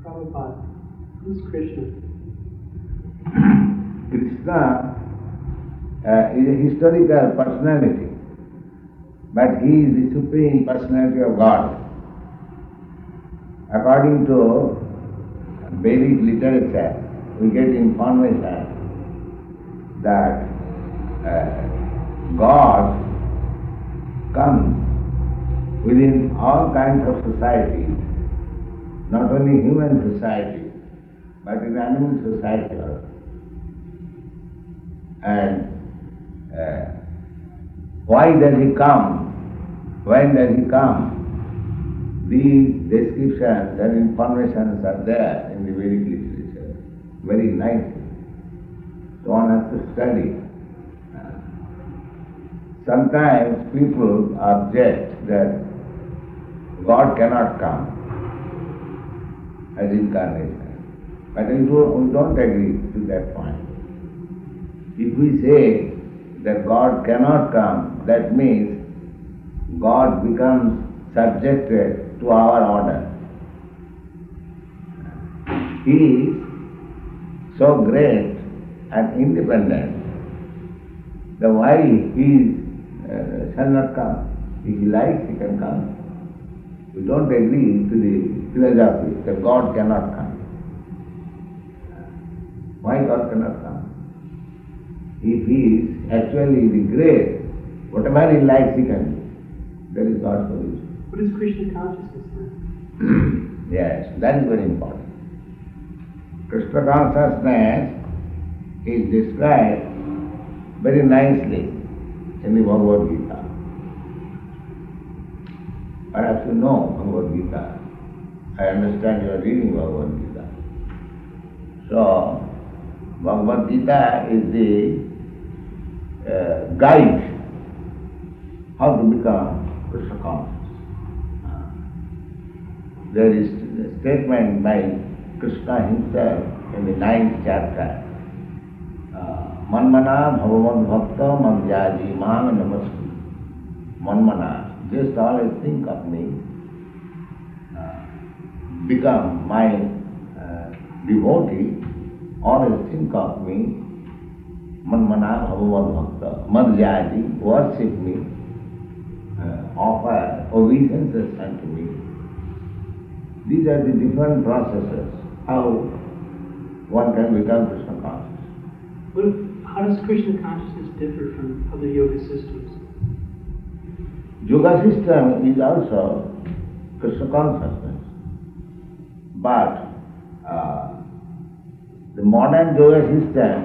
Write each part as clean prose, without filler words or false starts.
Prabhupada, who's Krishna? Krishna is a historical personality, but he is the supreme personality of God. According to Vedic literature, we get information that God comes within all kinds of societies, not only human society, but in animal society also. And why does he come? When does he come? These descriptions and informations are there in the Vedic literature very nicely. So one has to study. Sometimes people object that God cannot come as incarnation. But we don't agree to that point. If we say that God cannot come, that means God becomes subjected to our order. He is so great and independent that why he shall not come? If he likes, he can come. We don't agree to the philosophy that God cannot come. Why God cannot come? If he is actually the great, whatever he likes he can do. That is God's solution. What is Krishna consciousness then? Yes, that is very important. Krishna consciousness is described very nicely in the Bhagavad Gita. Perhaps you know Bhagavad Gita. I understand you are reading Bhagavad Gita. So, Bhagavad Gita is the guide how to become Krishna conscious. There is a statement by Krishna himself in the 9th chapter. Manmana bhavavad bhakta madhyaji mang namastu. Manmana, just always think of me, become my devotee, always think of me, manmana bhavavad bhakta, madhyaji, worship me, offer obeisances unto me. These are the different processes, how one can become Krishna conscious. How does Krishna consciousness differ from other yoga systems? Yoga system is also Krishna consciousness, but the modern yoga system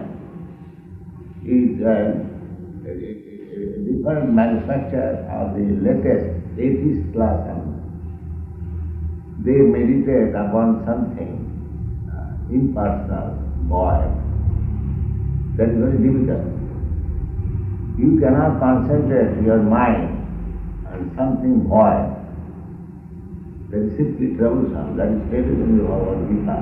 is a different manufacture of the latest atheist class. They meditate upon something impersonal, void. That is very difficult. You cannot concentrate your mind on something void. That is simply troublesome. That is stated in the Bhagavad Gita.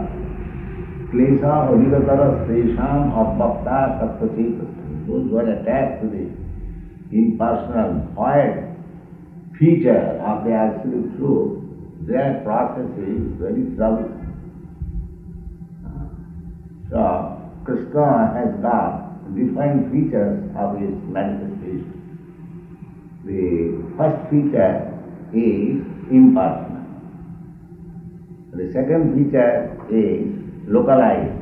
Klesha adigatara stesham abhakta sattvachetasam. Those who are attached to the impersonal, void feature of the absolute truth, their process is very troublesome. So, Krishna has got different features of his manifestation. The first feature is impersonal. The second feature is localized.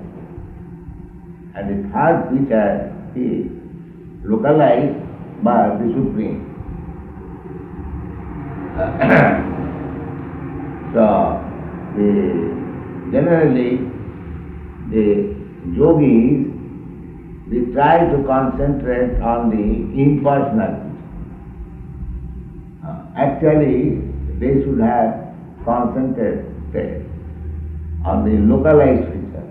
And the third feature is localized by the Supreme. So, generally, the yogis, they try to concentrate on the impersonal. Actually, they should have concentrated on the localized feature.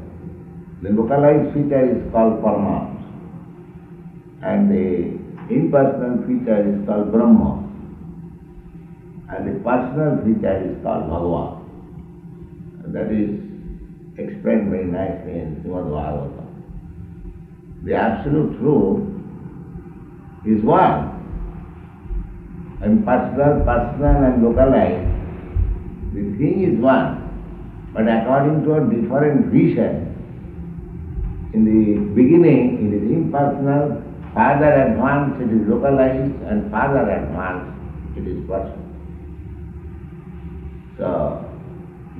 The localized feature is called Parama, and the impersonal feature is called Brahma, and the personal feature is called Bhagavan. That is explained very nicely in Srimad Bhagavatam. The absolute truth is one. Impersonal, personal and localized. The thing is one, but according to a different vision. In the beginning it is impersonal, further advanced it is localized, and further advanced it is personal. So,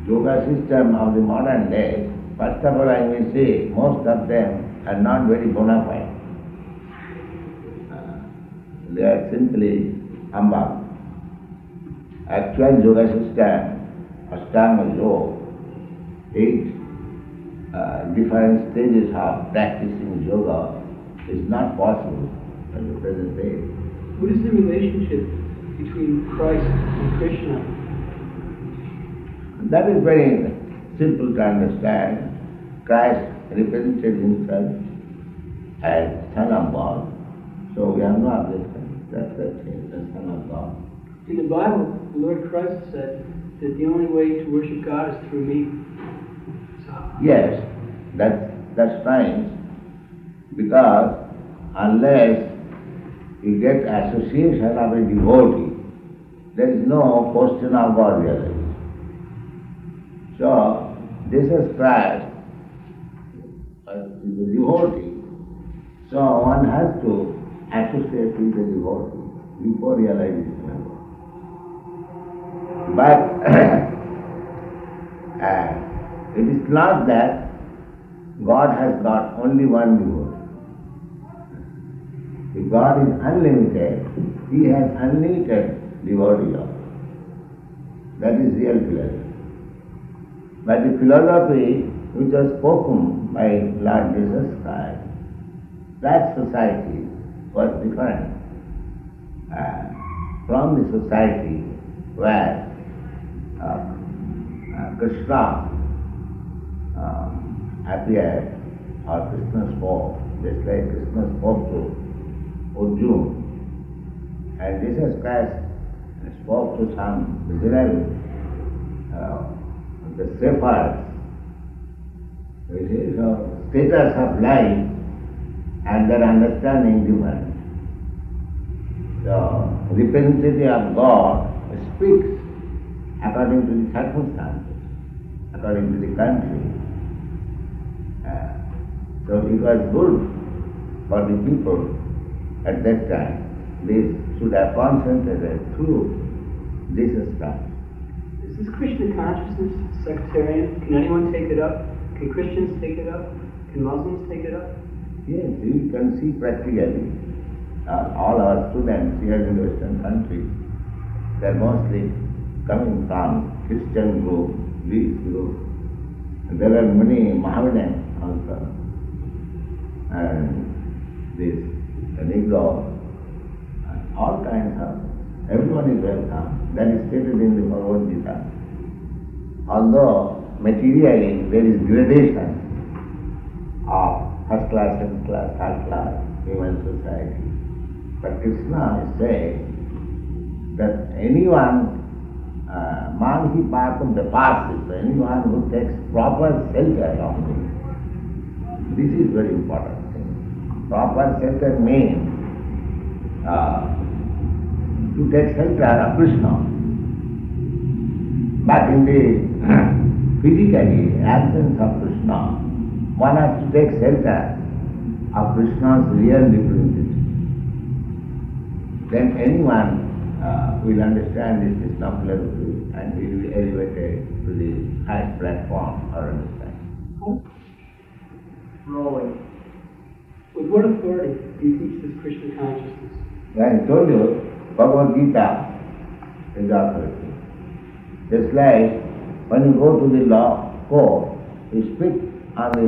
yoga system of the modern days, first of all I may say, most of them are not very bona fide. They are simply humbug. Actual yoga system, Ashtanga Yoga, 8 different stages of practicing yoga is not possible at the present day. What is the relationship between Christ and Krishna? That is very simple to understand. Christ represented himself as Son of God, so we have no objection. That's the thing, the Son of God. In the Bible, the Lord Christ said that the only way to worship God is through me. So, Yes, that's fine, because unless you get association of a devotee, there is no question of God realization. So, Jesus Christ is a devotee, so one has to associate with the devotee before realization of God. But it is not that God has got only one devotee. If God is unlimited, He has unlimited devotees also. That is real philosophy. But the philosophy which was spoken by Lord Jesus Christ, that society was different from the society where Krishna appeared, or Krishna spoke, just like Krishna spoke to Arjuna, and Jesus Christ spoke to some Israel, the shepherds. It is a status of life and their understanding different. The representative of God speaks according to the circumstances, according to the country. So it was good for the people at that time. They should have concentrated through Jesus Christ. is this Krishna consciousness sectarian? Can anyone take it up? Can Christians take it up? Can Muslims take it up? Yes, you can see practically all our students here in the Western countries, they are mostly coming from Christian group, Greek group. And there are many Mohammedans also, and this Negro, all kinds of, everyone is welcome. That is stated in the Bhagavad Gita. Although materially there is gradation of first class, second class, third class, human society. But Krishna is saying that anyone, man he path of the path, anyone who takes proper shelter of me. This is very important thing. Proper shelter means to take shelter of Krishna. But in the physically absence of Krishna, one has to take shelter of Krishna's real representative. Then anyone will understand this Krishna philosophy and will be elevated to the highest platform or understanding. Rolling. With what authority do you teach this Krishna consciousness? I told you, Bhagavad Gita is authority. Just like when you go to the law court, you speak on the